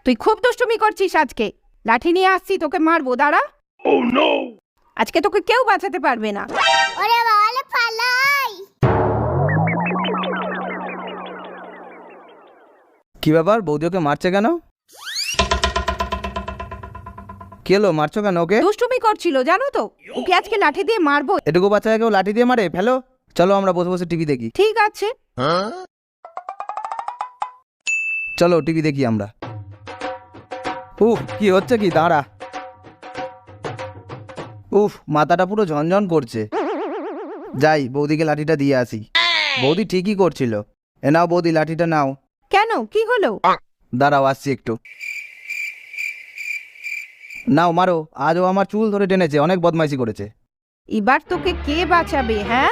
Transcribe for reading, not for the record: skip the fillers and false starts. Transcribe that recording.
তুই খুব দুষ্টুমি করছিস আজকে। লাঠি নিয়ে আসছি, তোকে মারবো, দাঁড়া। আজকে তোকে কেউ বাঁচাতে পারবে না। ওরে বাবা, পালাই। কি ব্যাপার, বৌদি ওকে মারছে কেন? কি হলো, মারছো কেন ওকে? দুষ্টুমি করছিল জানো তো, ওকে আজকে লাঠি দিয়ে মারবো। এটুকু বাচ্চাকে কেউ লাঠি দিয়ে মারে? ফেলো, চলো আমরা বসে বসে টিভি দেখি। ঠিক আছে। চলো টিভি দেখি আমরা। উফ, কি হচ্ছে কি, দাঁড়া। উফ, মাথাটা পুরো ঝনঝন করছে। যাই বৌদিকে লাঠিটা দিয়ে আসি। বৌদি ঠিকই করছিল। এ নাও বৌদি, লাঠিটা নাও। কেন, কি হলো? দাঁড়াও, আসছি একটু। নাও মারো। আজও আমার চুল ধরে টেনেছে, অনেক বদমাইশি করেছে। এবার তোকে কে বাঁচাবে? হ্যাঁ,